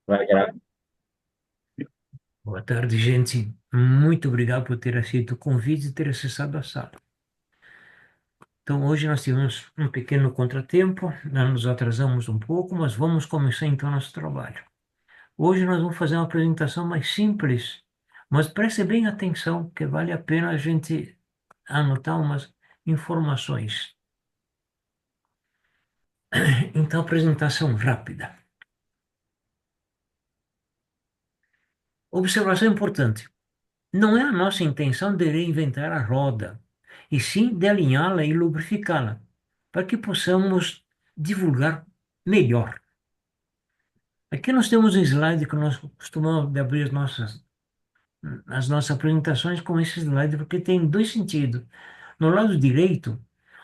Vai gravar. Boa tarde, gente. Muito obrigado por ter aceito o convite e ter acessado a sala. Então, hoje nós tivemos um pequeno contratempo, nós nos atrasamos um pouco, mas vamos começar então nosso trabalho. Hoje nós vamos fazer uma apresentação mais simples, mas preste bem atenção, que vale a pena a gente anotar umas informações. Então, apresentação rápida. Observação importante. Não é a nossa intenção de reinventar a roda, e sim de alinhá-la e lubrificá-la, para que possamos divulgar melhor. Aqui nós temos um slide que nós costumamos de abrir as nossas apresentações com esse slide, porque tem dois sentidos. No lado direito,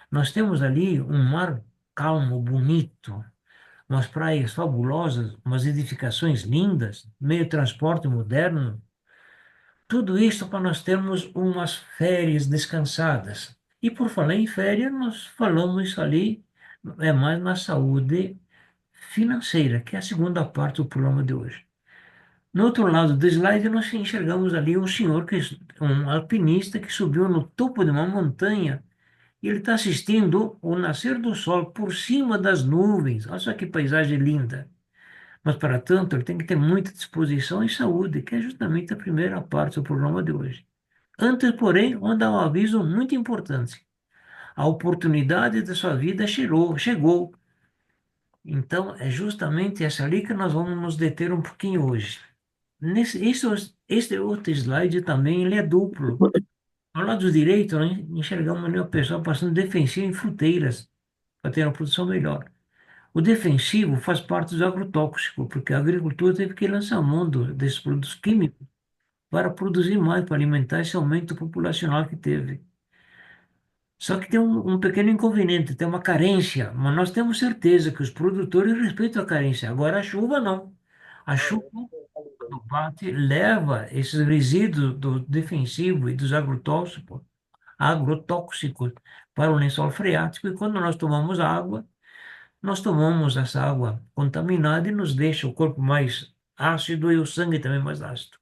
nós temos ali um mar calmo, bonito, umas praias fabulosas, umas edificações lindas, meio transporte moderno. Tudo isso para nós termos umas férias descansadas. E por falar em férias, nós falamos ali mais na saúde financeira, que é a segunda parte do programa de hoje. No outro lado do slide, nós enxergamos ali um senhor, um alpinista que subiu no topo de uma montanha e ele está assistindo o nascer do sol por cima das nuvens. Olha só que paisagem linda. Mas, para tanto, ele tem que ter muita disposição e saúde, que é justamente a primeira parte do programa de hoje. Antes, porém, vou dar um aviso muito importante. A oportunidade da sua vida chegou. Então, é justamente essa ali que nós vamos nos deter um pouquinho hoje. Este outro slide também ele é duplo. Ao lado direito, nós enxergamos ali o pessoal passando defensivo em fruteiras para ter uma produção melhor. O defensivo faz parte do agrotóxico, porque a agricultura teve que lançar mão desses produtos químicos para produzir mais, para alimentar esse aumento populacional que teve. Só que tem um pequeno inconveniente, tem uma carência, mas nós temos certeza que os produtores respeitam a carência. Agora a chuva não. A chuva, quando bate, leva esses resíduos do defensivo e dos agrotóxicos para o lençol freático, e quando nós tomamos água, nós tomamos essa água contaminada e nos deixa o corpo mais ácido e o sangue também mais ácido.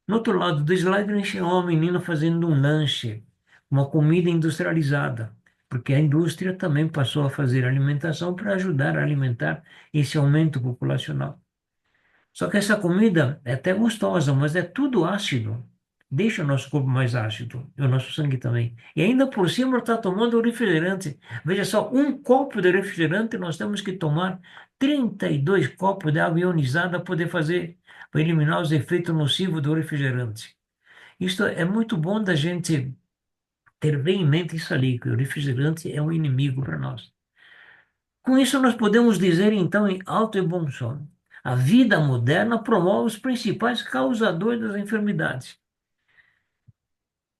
No outro lado do slide, a gente tinha uma menina fazendo um lanche, uma comida industrializada, porque a indústria também passou a fazer alimentação para ajudar a alimentar esse aumento populacional. Só que essa comida é até gostosa, mas é tudo ácido. Deixa o nosso corpo mais ácido, e o nosso sangue também. E ainda por cima está tomando refrigerante. Veja só, um copo de refrigerante nós temos que tomar 32 copos de água ionizada para poder fazer, para eliminar os efeitos nocivos do refrigerante. Isto é muito bom da gente ter bem em mente isso ali, que o refrigerante é um inimigo para nós. Com isso, nós podemos dizer, então, em alto e bom som, a vida moderna promove os principais causadores das enfermidades.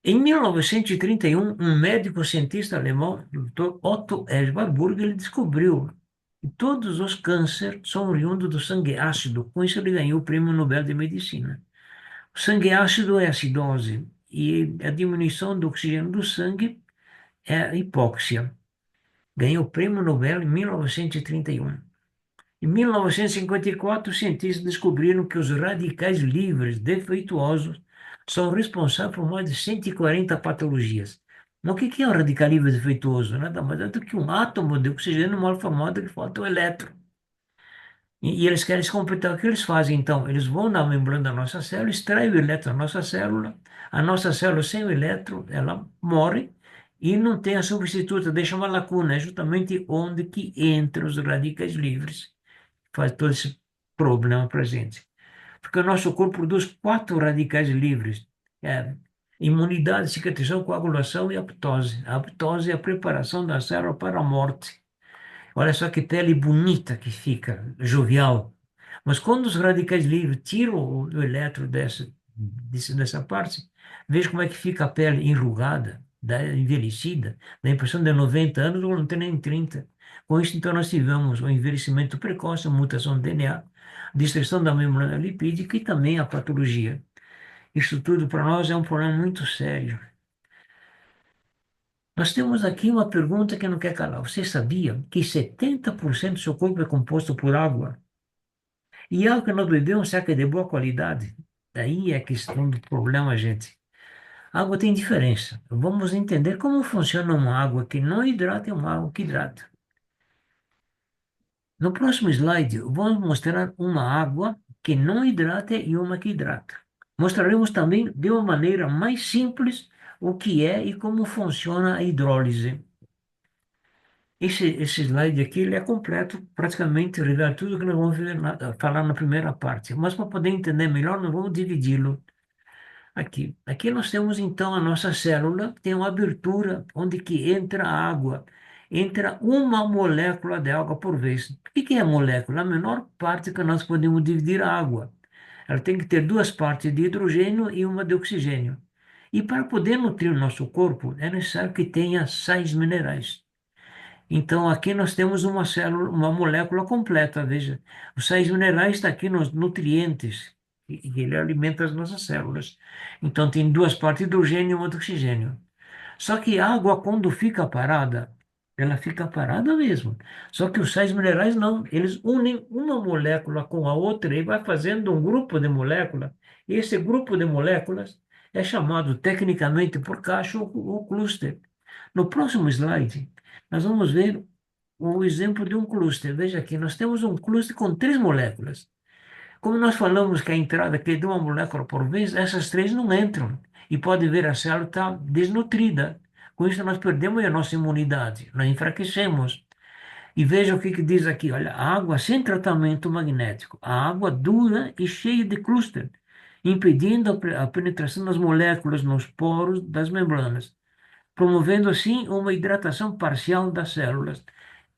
Em 1931, um médico cientista alemão, Dr. Otto Eschenburg, ele descobriu que todos os cânceres são oriundos do sangue ácido. Com isso, ele ganhou o Prêmio Nobel de Medicina. O sangue ácido é acidose e a diminuição do oxigênio do sangue é a hipóxia. Ganhou o Prêmio Nobel em 1931. Em 1954, os cientistas descobriram que os radicais livres defeituosos são responsáveis por mais de 140 patologias. Mas o que é um radical livre defeituoso? Nada mais é do que um átomo de oxigênio mal formado que falta o elétron. E eles querem se completar. O que eles fazem, então? Eles vão na membrana da nossa célula, extraem o elétron da nossa célula. A nossa célula sem o elétron, ela morre e não tem a substituta, deixa uma lacuna. É justamente onde que entram os radicais livres. Faz todo esse problema para a gente. Porque o nosso corpo produz quatro radicais livres. É, imunidade, cicatrização, coagulação e apoptose. A apoptose é a preparação da célula para a morte. Olha só que pele bonita que fica, jovial. Mas quando os radicais livres tiram o elétron dessa parte, veja como é que fica a pele enrugada, envelhecida, dá a impressão de 90 anos ou não tem nem 30. Com isso, então, nós tivemos o envelhecimento precoce, a mutação do DNA, destruição da membrana lipídica e também a patologia. Isso tudo para nós é um problema muito sério. Nós temos aqui uma pergunta que não quer calar. Você sabia que 70% do seu corpo é composto por água? E água que nós bebemos, será que é de boa qualidade? Daí é a questão do problema, gente. Água tem diferença. Vamos entender como funciona uma água que não hidrata e uma água que hidrata. No próximo slide, vamos mostrar uma água que não hidrata e uma que hidrata. Mostraremos também de uma maneira mais simples o que é e como funciona a hidrólise. Esse slide aqui ele é completo, praticamente revela tudo que nós vamos falar na primeira parte. Mas para poder entender melhor, nós vamos dividi-lo aqui. Aqui nós temos então a nossa célula, tem uma abertura onde que entra a água. Entra uma molécula de água por vez. O que que é a molécula? A menor parte que nós podemos dividir a água. Ela tem que ter duas partes de hidrogênio e uma de oxigênio. E para poder nutrir o nosso corpo, é necessário que tenha sais minerais. Então, aqui nós temos uma célula, uma molécula completa, veja. Os sais minerais estão aqui nos nutrientes, e ele alimenta as nossas células. Então, tem duas partes de hidrogênio e uma de oxigênio. Só que a água, quando fica parada, ela fica parada mesmo. Só que os sais minerais não, eles unem uma molécula com a outra e vai fazendo um grupo de moléculas. E esse grupo de moléculas é chamado tecnicamente por caixa ou cluster. No próximo slide, nós vamos ver o exemplo de um cluster. Veja aqui, nós temos um cluster com três moléculas. Como nós falamos que a entrada aqui é de uma molécula por vez, essas três não entram. E pode ver a célula está desnutrida. Com isso, nós perdemos a nossa imunidade, nós enfraquecemos. E veja o que, que diz aqui: olha, a água sem tratamento magnético, a água dura e cheia de cluster, impedindo a penetração das moléculas nos poros das membranas, promovendo assim uma hidratação parcial das células.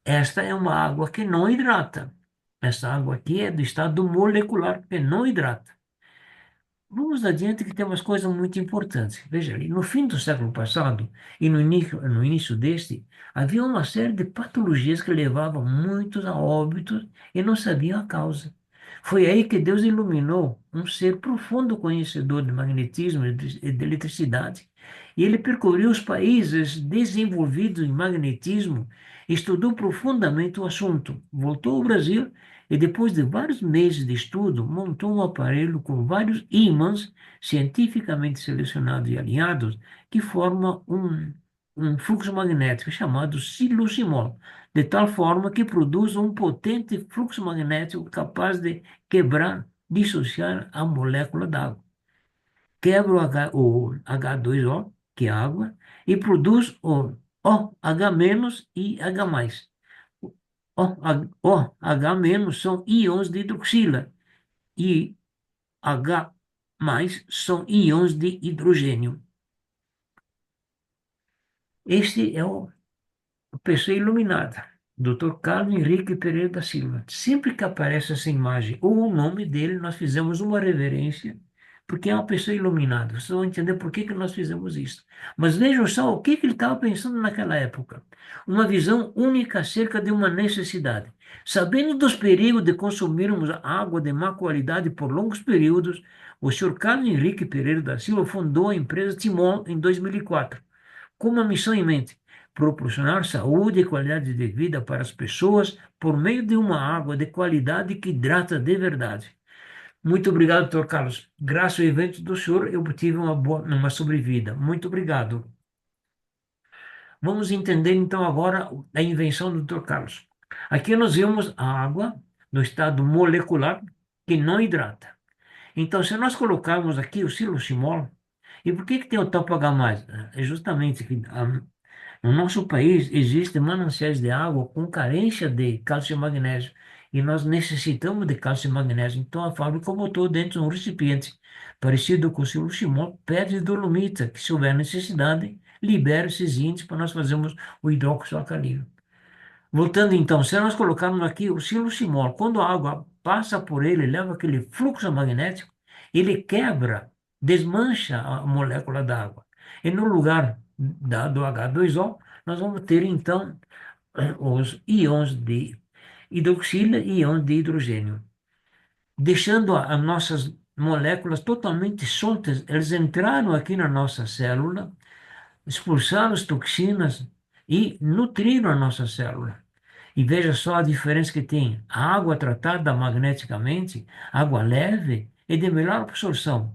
Esta é uma água que não hidrata. Essa água aqui é do estado molecular, que não hidrata. Vamos adiante que tem umas coisas muito importantes. Veja ali, no fim do século passado e no início deste, havia uma série de patologias que levavam muitos a óbitos e não sabiam a causa. Foi aí que Deus iluminou um ser profundo conhecedor de magnetismo e de eletricidade. E ele percorreu os países desenvolvidos em magnetismo, estudou profundamente o assunto, voltou ao Brasil e depois de vários meses de estudo, montou um aparelho com vários ímãs cientificamente selecionados e alinhados que formam um fluxo magnético chamado silucimol, de tal forma que produz um potente fluxo magnético capaz de quebrar, dissociar a molécula d'água. Quebra o H2O, que é água, e produz o OH- e H+. OH- são íons de hidroxila e H mais são íons de hidrogênio. Este é a pessoa iluminada, Dr. Carlos Henrique Pereira da Silva. Sempre que aparece essa imagem ou o nome dele, nós fizemos uma reverência, porque é uma pessoa iluminada. Vocês vão entender por que que nós fizemos isso. Mas vejam só o que que ele estava pensando naquela época. Uma visão única acerca de uma necessidade. Sabendo dos perigos de consumirmos água de má qualidade por longos períodos, o senhor Carlos Henrique Pereira da Silva fundou a empresa Timon em 2004 com uma missão em mente: proporcionar saúde e qualidade de vida para as pessoas por meio de uma água de qualidade que hidrata de verdade. Muito obrigado, Dr. Carlos. Graças ao evento do senhor, eu tive uma sobrevida. Muito obrigado. Vamos entender então agora a invenção do Dr. Carlos. Aqui nós vemos a água no estado molecular que não hidrata. Então, se nós colocarmos aqui o silucimol, e por que que tem o topo H+? É justamente que no nosso país existem mananciais de água com carência de cálcio e magnésio e nós necessitamos de cálcio e magnésio. Então a fábrica botou dentro de um recipiente parecido com o silucimol, pedra de dolomita, que se houver necessidade, libera esses índices para nós fazermos o hidróxido alcalino. Voltando então, se nós colocarmos aqui o silucimol, quando a água passa por ele, leva aquele fluxo magnético, ele quebra, desmancha a molécula d'água. E no lugar do H2O, nós vamos ter então os íons de hidroxila e íons de hidrogênio. Deixando as nossas moléculas totalmente soltas, eles entraram aqui na nossa célula, expulsaram as toxinas e nutriram a nossa célula. E veja só a diferença que tem. A água tratada magneticamente, água leve, é de melhor absorção.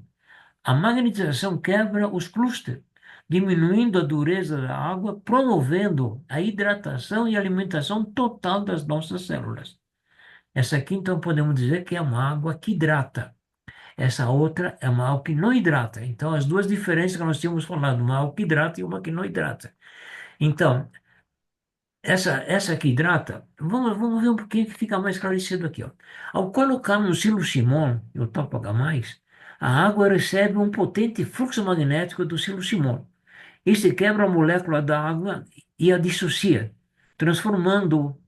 A magnetização quebra os clústeres, diminuindo a dureza da água, promovendo a hidratação e alimentação total das nossas células. Essa aqui, então, podemos dizer que é uma água que hidrata. Essa outra é uma água que não hidrata. Então, as duas diferenças que nós tínhamos falado, uma água que hidrata e uma que não hidrata. Então, essa que hidrata, vamos ver um pouquinho que fica mais esclarecido aqui, ó. Ao colocarmos o silocimol e o topo H+, a água recebe um potente fluxo magnético do silocimol. Este quebra a molécula da água e a dissocia, transformando,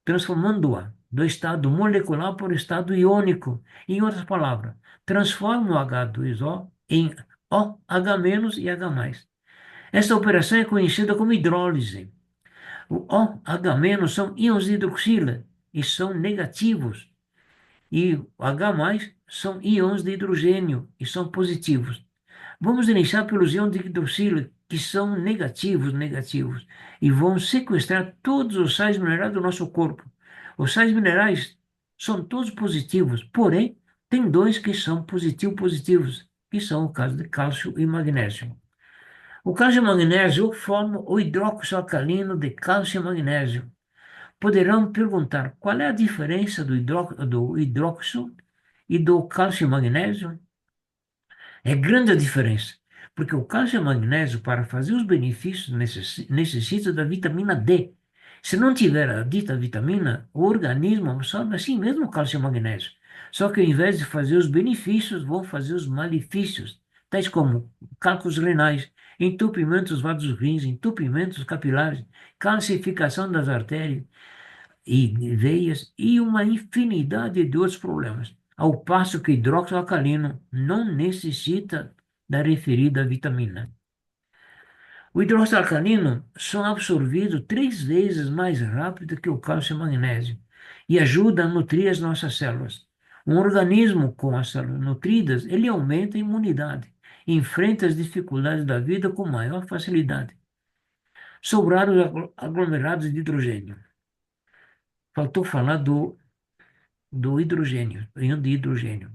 transformando-a do estado molecular para o estado iônico. Em outras palavras, transforma o H2O em OH- e H+. Esta operação é conhecida como hidrólise. O OH- são íons de hidroxila e são negativos. E o H+ são íons de hidrogênio e são positivos. Vamos iniciar pelos íons de hidroxila, que são negativos, e vão sequestrar todos os sais minerais do nosso corpo. Os sais minerais são todos positivos, porém, tem dois que são positivos, que são o caso de cálcio e magnésio. O cálcio e magnésio formam o hidróxido alcalino de cálcio e magnésio. Poderão perguntar qual é a diferença do hidróxido e do cálcio e magnésio? É grande a diferença, porque o cálcio e o magnésio, para fazer os benefícios, necessita da vitamina D. Se não tiver a dita vitamina, o organismo absorve assim mesmo o cálcio e o magnésio. Só que ao invés de fazer os benefícios, vão fazer os malefícios, tais como cálculos renais, entupimento dos vasos rins, entupimentos capilares, calcificação das artérias e veias e uma infinidade de outros problemas, ao passo que o hidróxido alcalino não necessita da referida vitamina. O hidróxido alcalino são absorvidos 3 vezes mais rápido que o cálcio e o magnésio e ajuda a nutrir as nossas células. Um organismo com as células nutridas, ele aumenta a imunidade e enfrenta as dificuldades da vida com maior facilidade. Sobraram os aglomerados de hidrogênio. Faltou falar do hidrogênio, íon de hidrogênio.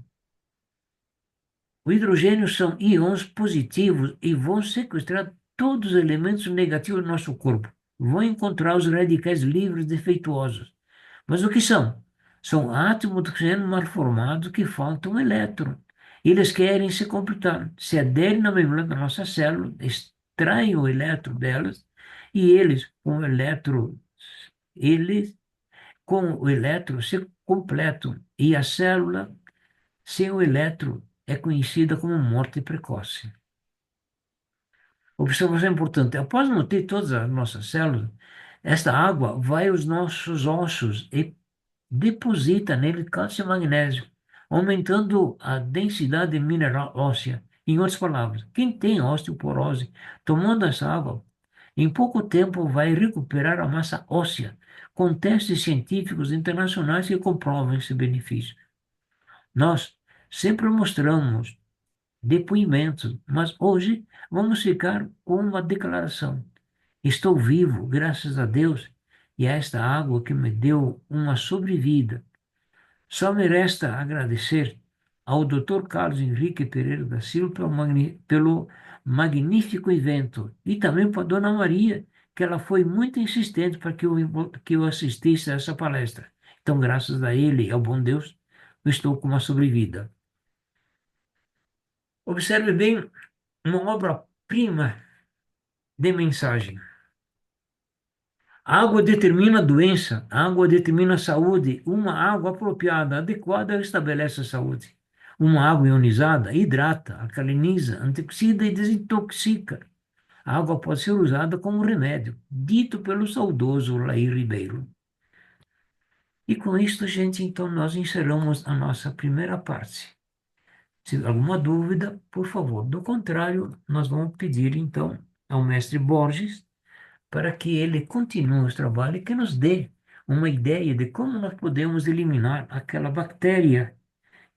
O hidrogênio são íons positivos e vão sequestrar todos os elementos negativos do nosso corpo. Vão encontrar os radicais livres defeituosos. Mas o que são? São átomos de oxigênio mal formados que faltam um elétron. Eles querem se completar, se aderem na membrana da nossa célula, extraem o elétron delas e eles com o elétron se completam e a célula sem o elétron é conhecida como morte precoce. Observação importante: após nutrir todas as nossas células, esta água vai aos nossos ossos e deposita nele cálcio e magnésio, aumentando a densidade mineral óssea. Em outras palavras, quem tem osteoporose, tomando essa água, em pouco tempo vai recuperar a massa óssea, com testes científicos internacionais que comprovam esse benefício. Nós sempre mostramos depoimentos, mas hoje vamos ficar com uma declaração. Estou vivo, graças a Deus, e a esta água que me deu uma sobrevida. Só me resta agradecer ao Dr. Carlos Henrique Pereira da Silva pelo magnífico evento e também para a Dona Maria, que ela foi muito insistente para que eu assistisse a essa palestra. Então, graças a ele e ao bom Deus, eu estou com uma sobrevida. Observe bem uma obra-prima de mensagem. A água determina a doença, a água determina a saúde. Uma água apropriada, adequada, estabelece a saúde. Uma água ionizada hidrata, alcaliniza, antioxida e desintoxica. A água pode ser usada como remédio, dito pelo saudoso Laí Ribeiro. E com isto, gente, então nós encerramos a nossa primeira parte. Se alguma dúvida, por favor. Do contrário, nós vamos pedir então ao mestre Borges para que ele continue o trabalho e que nos dê uma ideia de como nós podemos eliminar aquela bactéria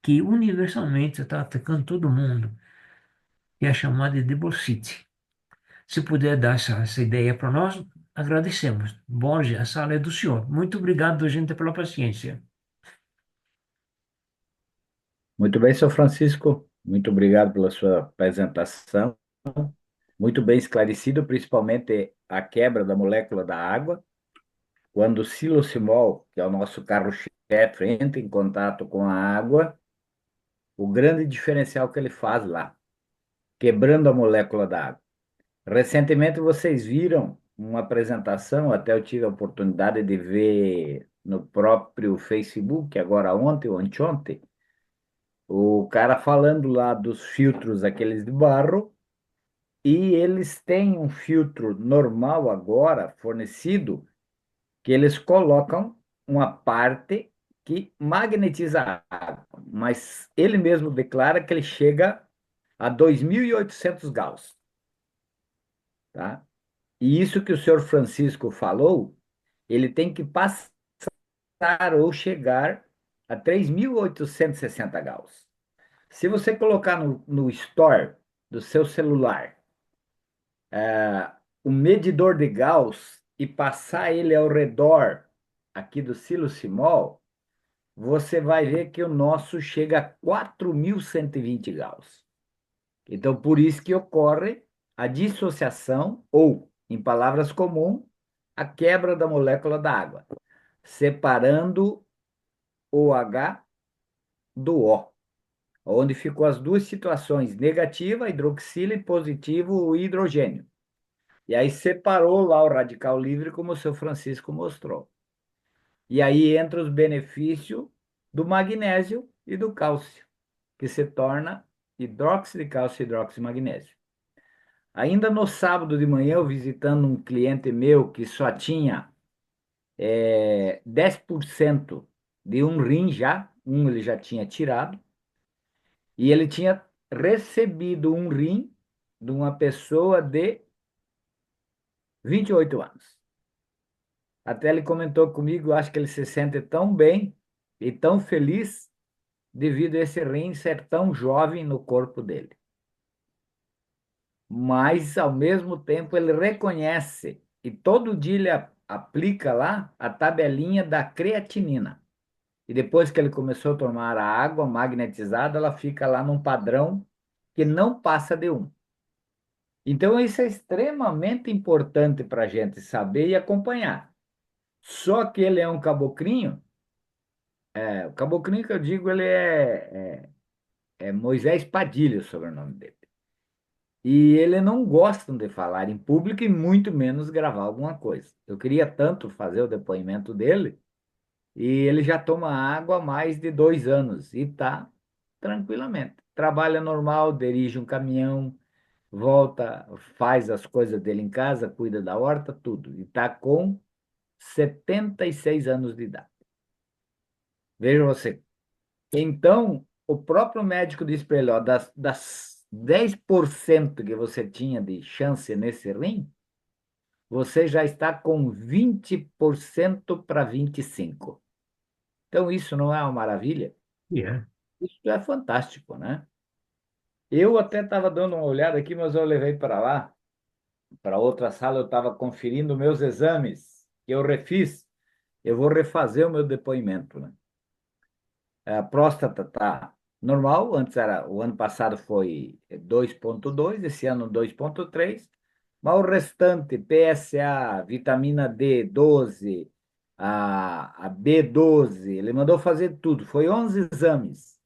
que universalmente está atacando todo mundo, que é a chamada de bursite. Se puder dar essa ideia para nós, Agradecemos. Borja, a sala é do senhor. Muito obrigado, gente, pela paciência. Muito bem, senhor Francisco. Muito obrigado pela sua apresentação. Muito bem esclarecido, principalmente a quebra da molécula da água. Quando o silocimol, que é o nosso carro-chefe, entra em contato com a água, o grande diferencial que ele faz lá, quebrando a molécula da água. Recentemente vocês viram uma apresentação, até eu tive a oportunidade de ver no próprio Facebook, agora ontem ou anteontem, o cara falando lá dos filtros aqueles de barro, e eles têm um filtro normal agora fornecido que eles colocam uma parte que magnetiza a água, mas ele mesmo declara que ele chega a 2.800 Gauss, tá? E isso que o senhor Francisco falou, ele tem que passar ou chegar a 3.860 Gauss. Se você colocar no store do seu celular o medidor de Gauss e passar ele ao redor aqui do silocimol, você vai ver que o nosso chega a 4.120 Gauss. Então, por isso que ocorre a dissociação, ou, em palavras comuns, a quebra da molécula da água, separando o H do O, onde ficou as duas situações, negativa, hidroxila, e positivo, o hidrogênio. E aí separou lá o radical livre, como o seu Francisco mostrou. E aí entra os benefícios do magnésio e do cálcio, que se torna hidróxido de cálcio e hidróxido de magnésio. Ainda no sábado de manhã, eu visitando um cliente meu que só tinha 10% de um rim já, um ele já tinha tirado, e ele tinha recebido um rim de uma pessoa de 28 anos. Até ele comentou comigo, acho que ele se sente tão bem e tão feliz devido a esse rim ser tão jovem no corpo dele. Mas, ao mesmo tempo, ele reconhece e todo dia ele aplica lá a tabelinha da creatinina. E depois que ele começou a tomar a água magnetizada, ela fica lá num padrão que não passa de um. Então, isso é extremamente importante para a gente saber e acompanhar. Só que ele é um caboclinho, o caboclinho que eu digo, ele é Moisés Padilha, o sobrenome dele. E ele não gosta de falar em público e muito menos gravar alguma coisa. Eu queria tanto fazer o depoimento dele, e ele já toma água há mais de 2 anos e está tranquilamente. Trabalha normal, dirige um caminhão, volta, faz as coisas dele em casa, cuida da horta, tudo. E está com 76 anos de idade. Veja você. Então, o próprio médico disse para ele, ó, das 10% que você tinha de chance nesse rim, você já está com 20% para 25%. Então, isso não é uma maravilha? Yeah. Isso é fantástico, né? Eu até estava dando uma olhada aqui, mas eu levei para lá, para outra sala, eu estava conferindo meus exames que eu refiz. Eu vou refazer o meu depoimento, né? A próstata está normal, antes era, o ano passado foi 2,2, esse ano 2,3, mas o restante, PSA, vitamina D12, a B12, ele mandou fazer tudo, foi 11 exames,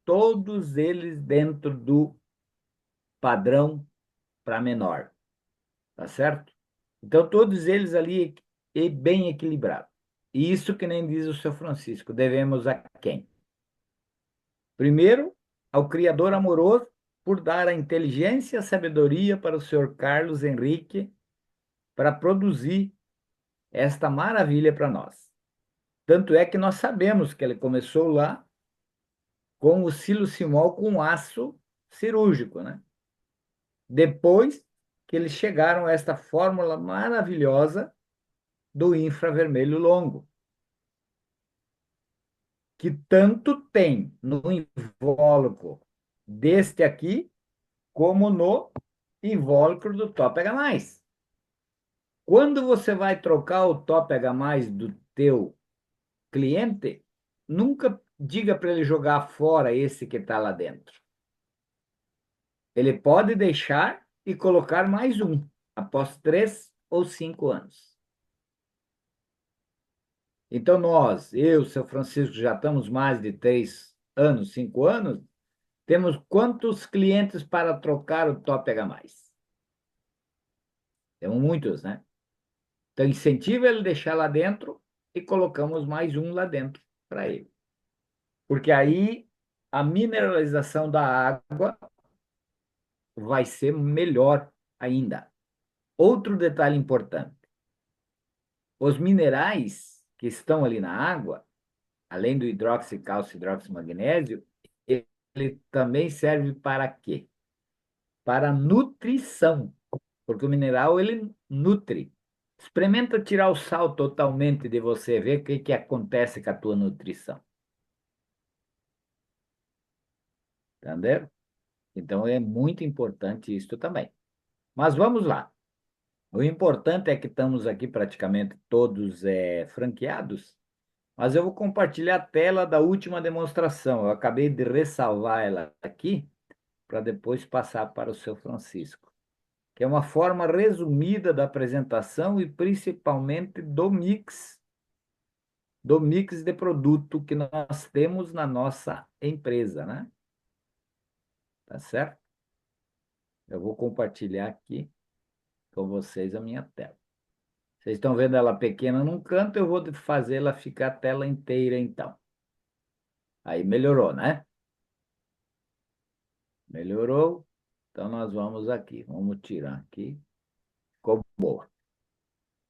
todos eles dentro do padrão para menor, tá certo? Então, todos eles ali bem equilibrados. E isso que nem diz o seu Francisco, devemos a quem? Primeiro, ao Criador amoroso por dar a inteligência e a sabedoria para o senhor Carlos Henrique para produzir esta maravilha para nós. Tanto é que nós sabemos que ele começou lá com o silocimol com aço cirúrgico, né? Depois que eles chegaram a esta fórmula maravilhosa do infravermelho longo, que tanto tem no invólucro deste aqui, como no invólucro do Top Pega Mais. Quando você vai trocar o top H+ do teu cliente, nunca diga para ele jogar fora esse que está lá dentro. Ele pode deixar e colocar mais um, após 3 ou 5 anos. Então, eu, seu Francisco, já estamos mais de 3 anos, 5 anos, temos quantos clientes para trocar o top H+? Temos muitos, né? Então, incentiva ele a deixar lá dentro e colocamos mais um lá dentro para ele. Porque aí a mineralização da água vai ser melhor ainda. Outro detalhe importante: os minerais que estão ali na água, além do hidroxicálcio e hidroximagnésio, ele também serve para quê? Para nutrição, porque o mineral ele nutre. Experimenta tirar o sal totalmente de você, ver o que, que acontece com a tua nutrição. Entendeu? Então é muito importante isso também. Mas vamos lá. O importante é que estamos aqui praticamente todos franqueados, mas eu vou compartilhar a tela da última demonstração. Eu acabei de ressalvar ela aqui para depois passar para o seu Francisco, que é uma forma resumida da apresentação e principalmente do mix de produto que nós temos na nossa empresa, né? Tá certo? Eu vou compartilhar aqui com vocês a minha tela. Vocês estão vendo ela pequena num canto, eu vou fazer ela ficar a tela inteira então. Aí melhorou, né? Melhorou. Então nós vamos aqui. Vamos tirar aqui. Ficou boa.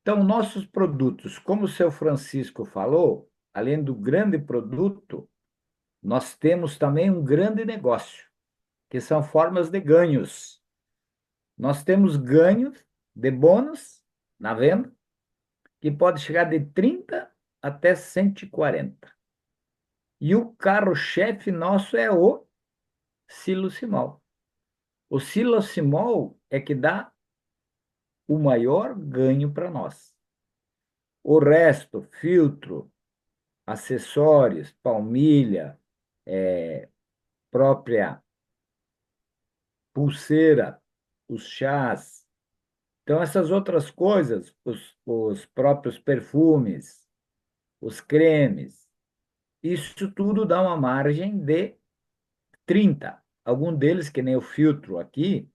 Então, nossos produtos, como o seu Francisco falou, além do grande produto, nós temos também um grande negócio, que são formas de ganhos. Nós temos ganhos de bônus na venda, que pode chegar de 30 até 140. E o carro-chefe nosso é o silocimol. O silocimol é que dá o maior ganho para nós. O resto, filtro, acessórios, palmilha, própria pulseira, os chás. Então, essas outras coisas, os próprios perfumes, os cremes, isso tudo dá uma margem de 30. Algum deles, que nem o filtro aqui,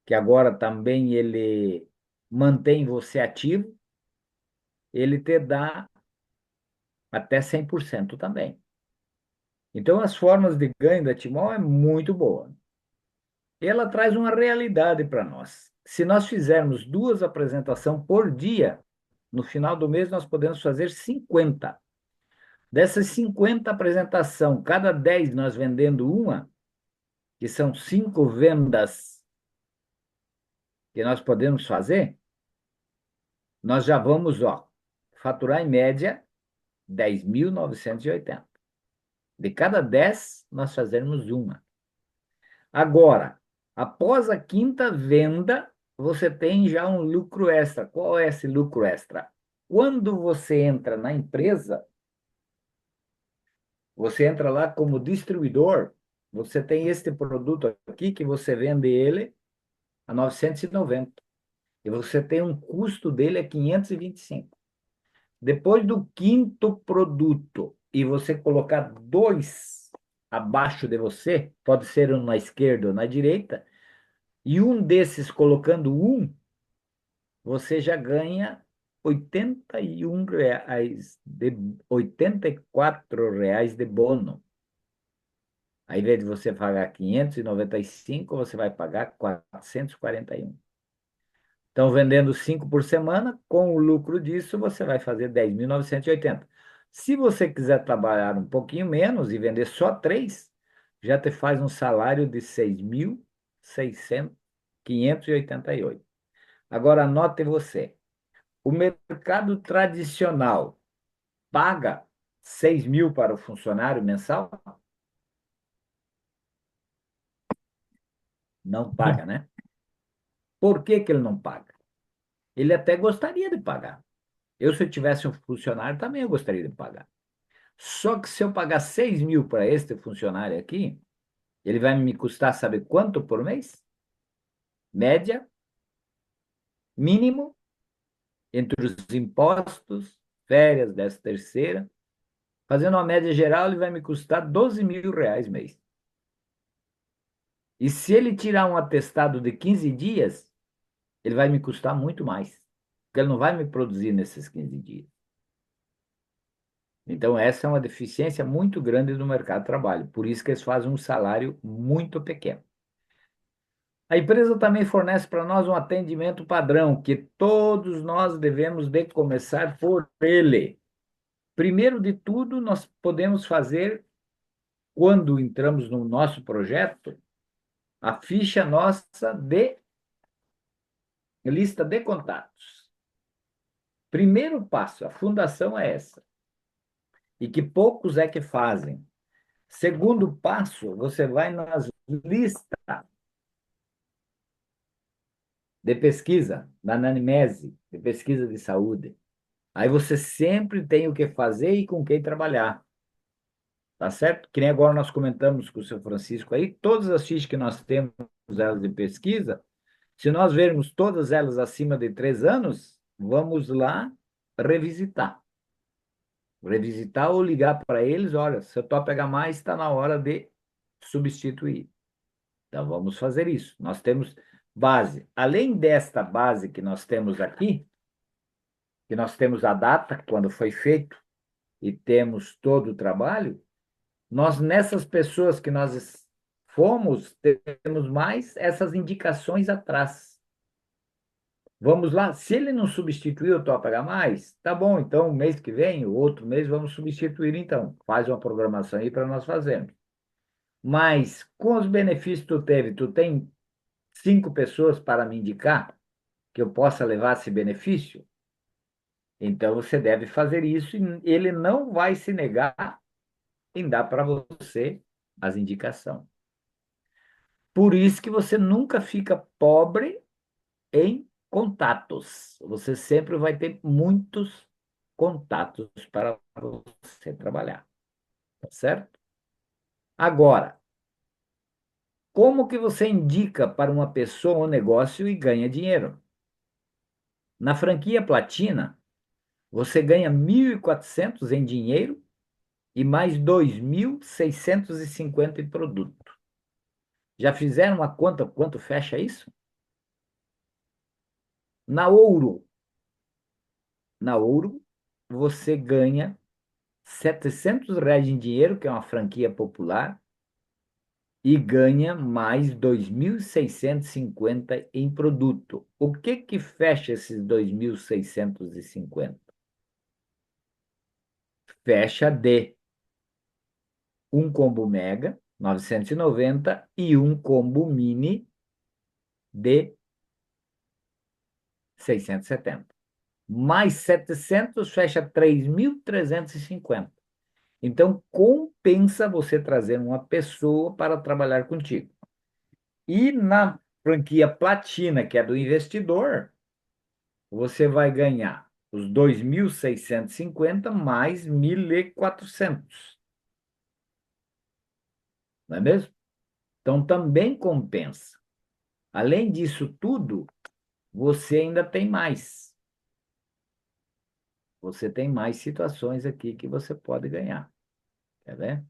que agora também ele mantém você ativo, ele te dá até 100% também. Então, as formas de ganho da Timol é muito boa. Ela traz uma realidade para nós. Se nós fizermos 2 apresentações por dia, no final do mês nós podemos fazer 50. Dessas 50 apresentações, cada 10 nós vendendo uma, que são 5 vendas que nós podemos fazer, nós já vamos, faturar em média 10.980. De cada 10, nós fazemos uma. Agora, após a quinta venda, você tem já um lucro extra. Qual é esse lucro extra? Quando você entra na empresa, você entra lá como distribuidor, você tem este produto aqui que você vende ele a 990. E você tem um custo dele a 525. Depois do quinto produto e você colocar dois abaixo de você, pode ser um na esquerda ou na direita, e um desses colocando um, você já ganha R$ 84 de bônus. Ao invés de você pagar 595, você vai pagar 441. Então, vendendo 5 por semana, com o lucro disso, você vai fazer 10.980. Se você quiser trabalhar um pouquinho menos e vender só 3, já te faz um salário de 6.588. Agora, anote você. O mercado tradicional paga 6.000 para o funcionário mensal? Não Não. paga, né? Por que que ele não paga? ele até gostaria de pagar. Eu, se eu tivesse um funcionário, também eu gostaria de pagar. Só que se eu pagar 6.000 para este funcionário aqui, ele vai me custar, sabe quanto por mês? Média, mínimo, entre os impostos, férias, 13ª. Fazendo uma média geral, ele vai me custar 12 mil reais mês. E se ele tirar um atestado de 15 dias, ele vai me custar muito mais. Porque ele não vai me produzir nesses 15 dias. Então, essa é uma deficiência muito grande do mercado de trabalho. Por isso que eles fazem um salário muito pequeno. A empresa também fornece para nós um atendimento padrão, que todos nós devemos de começar por ele. Primeiro de tudo, nós podemos fazer, quando entramos no nosso projeto, a ficha nossa de lista de contatos. Primeiro passo, a fundação é essa, e que poucos é que fazem. Segundo passo, você vai nas listas de pesquisa, da anamnese, de pesquisa de saúde. Aí você sempre tem o que fazer e com quem trabalhar. Tá certo? Que nem agora nós comentamos com o seu Francisco aí, todas as fichas que nós temos, elas de pesquisa, se nós vermos todas elas acima de 3 anos, vamos lá revisitar. Revisitar ou ligar para eles, olha, se eu topo pegar mais, está na hora de substituir. Então vamos fazer isso. Nós temos base. Além desta base que nós temos aqui, que nós temos a data, quando foi feito, e temos todo o trabalho, nós, nessas pessoas que nós fomos, temos mais essas indicações atrás. Vamos lá, se ele não substituir o Topa H+, tá bom, então mês que vem, o outro mês, vamos substituir então. Faz uma programação aí para nós fazermos. Mas com os benefícios que tu teve, tu tem 5 pessoas para me indicar que eu possa levar esse benefício? Então você deve fazer isso e ele não vai se negar em dar para você as indicações. Por isso que você nunca fica pobre em contatos. Você sempre vai ter muitos contatos para você trabalhar, tá certo? Agora, como que você indica para uma pessoa um negócio e ganha dinheiro? Na franquia Platina, você ganha 1.400 em dinheiro e mais 2.650 em produto. Já fizeram uma conta quanto fecha isso? Na Ouro, na Ouro, você ganha R$ 700 em dinheiro, que é uma franquia popular, e ganha mais 2.650 em produto. O que que fecha esses 2.650? Fecha de um combo mega, 990, e um combo mini de 670. Mais 700 fecha 3.350. Então, compensa você trazer uma pessoa para trabalhar contigo. E na franquia Platina, que é do investidor, você vai ganhar os 2.650 mais 1.400. Não é mesmo? Então, também compensa. Além disso tudo, você ainda tem mais. Você tem mais situações aqui que você pode ganhar. Quer ver?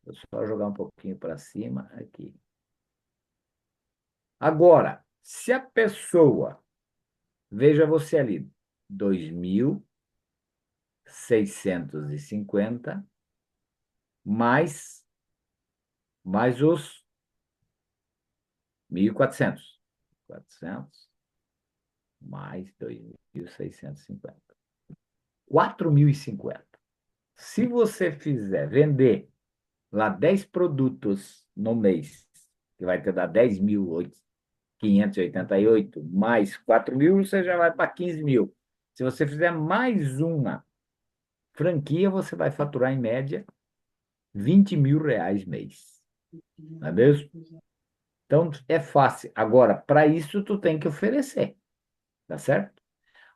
Vou só jogar um pouquinho para cima aqui. Agora, se a pessoa, veja você ali, 2.650 mais os 1.400. 400 mais 2.650. 4.050. Se você fizer vender lá 10 produtos no mês, que vai te dar 10.588 mais 4.000, você já vai para 15.000. Se você fizer mais uma franquia, você vai faturar em média R$ 20.000 mês. Não é mesmo? Então é fácil. Agora, para isso, tu tem que oferecer. tá certo?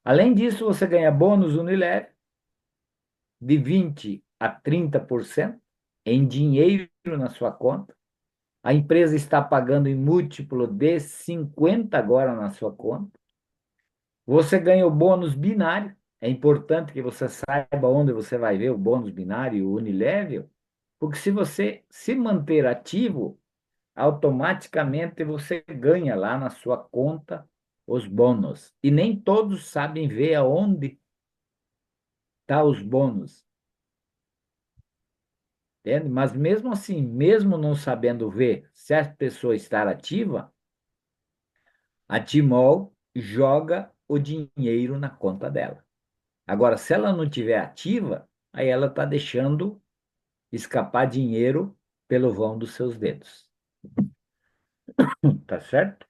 Além disso, você ganha bônus Unilever de 20 a 30% em dinheiro na sua conta. A empresa está pagando em múltiplo de 50 agora na sua conta. Você ganha o bônus binário. É importante que você saiba onde você vai ver o bônus binário e o Unilevel, porque se você se manter ativo, automaticamente você ganha lá na sua conta os bônus. E nem todos sabem ver aonde tá os bônus, entende? Mas mesmo assim, mesmo não sabendo ver se a pessoa está ativa, a Timol joga o dinheiro na conta dela. Agora, se ela não tiver ativa, aí ela está deixando escapar dinheiro pelo vão dos seus dedos. Tá certo?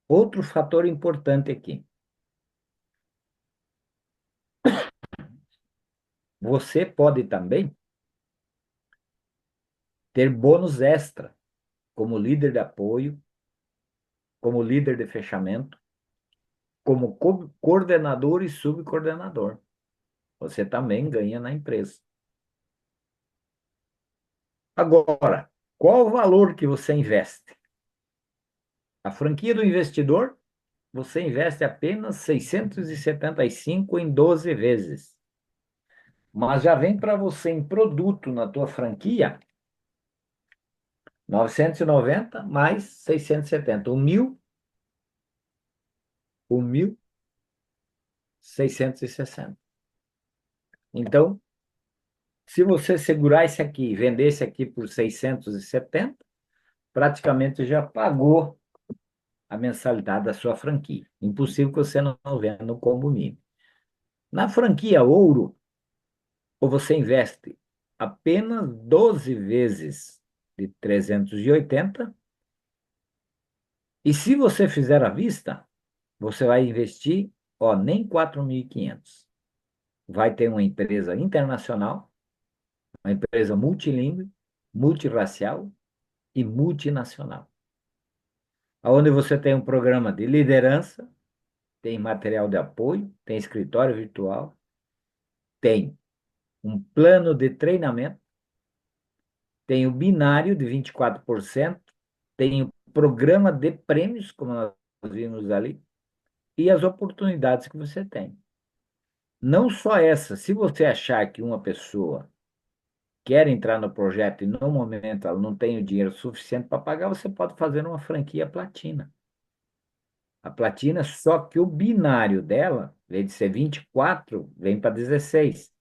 Outro fator importante aqui. Você pode também ter bônus extra, como líder de apoio, como líder de fechamento, como coordenador e subcoordenador. Você também ganha na empresa. Agora, qual o valor que você investe? A franquia do investidor, você investe apenas 675 em 12 vezes. Mas já vem para você em produto na tua franquia 990 mais 670, 1.660. Então, se você segurar esse aqui e vender esse aqui por 670, praticamente já pagou a mensalidade da sua franquia. Impossível que você não venda no combo mínimo. Na franquia ouro, ou você investe apenas 12 vezes de 380, e se você fizer à vista, você vai investir, ó, nem 4.500. Vai ter uma empresa internacional, uma empresa multilingüe, multirracial e multinacional. Onde você tem um programa de liderança, tem material de apoio, tem escritório virtual, tem um plano de treinamento, tem o binário de 24%, tem o programa de prêmios, como nós vimos ali, e as oportunidades que você tem. Não só essa, se você achar que uma pessoa quer entrar no projeto e no momento ela não tem o dinheiro suficiente para pagar, você pode fazer uma franquia platina. A platina, só que o binário dela, em vez de ser 24, vem para 16.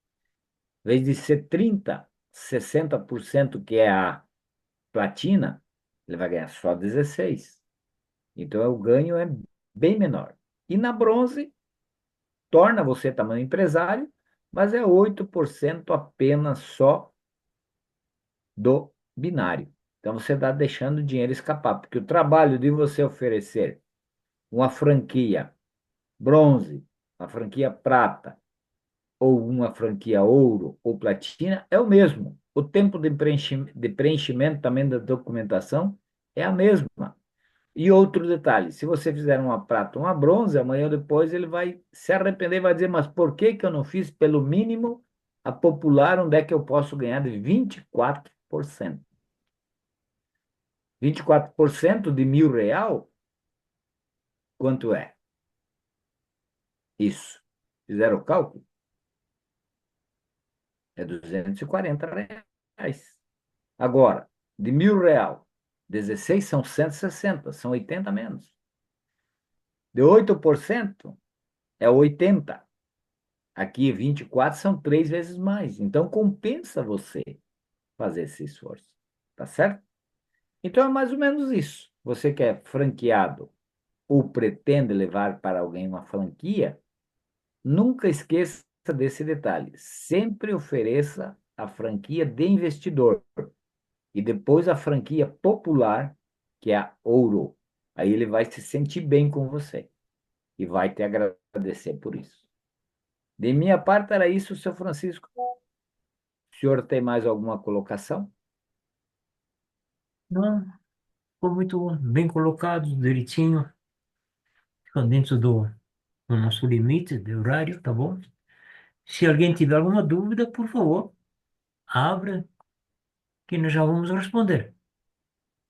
Em vez de ser 30, 60% que é a platina, ele vai ganhar só 16. Então, o ganho é bem menor. E na bronze, torna você também um empresário, mas é 8% apenas só do binário. Então, você está deixando o dinheiro escapar, porque o trabalho de você oferecer uma franquia bronze, uma franquia prata, ou uma franquia ouro ou platina é o mesmo. O tempo de preenchimento também da documentação é a mesma. E outro detalhe, se você fizer uma prata ou uma bronze, amanhã ou depois ele vai se arrepender e vai dizer, mas por que que eu não fiz pelo mínimo a popular, onde é que eu posso ganhar de 24%? 24% de R$ 1.000, quanto é? Isso. Fizeram o cálculo? É R$ 240. Agora, de R$ 1.000, 16 são 160, são 80 menos. De 8% é 80. Aqui, 24 são 3 vezes mais. Então, compensa você fazer esse esforço. Tá certo? Então, é mais ou menos isso. Você que é franqueado ou pretende levar para alguém uma franquia, nunca esqueça desse detalhe. Sempre ofereça a franquia de investidor e depois a franquia popular, que é a Ouro. Aí ele vai se sentir bem com você e vai te agradecer por isso. De minha parte era isso, seu Francisco. O senhor tem mais alguma colocação? Não, ficou muito bem colocado, direitinho. ficam dentro do nosso limite de horário, tá bom? Se alguém tiver alguma dúvida, por favor, abra que nós já vamos responder.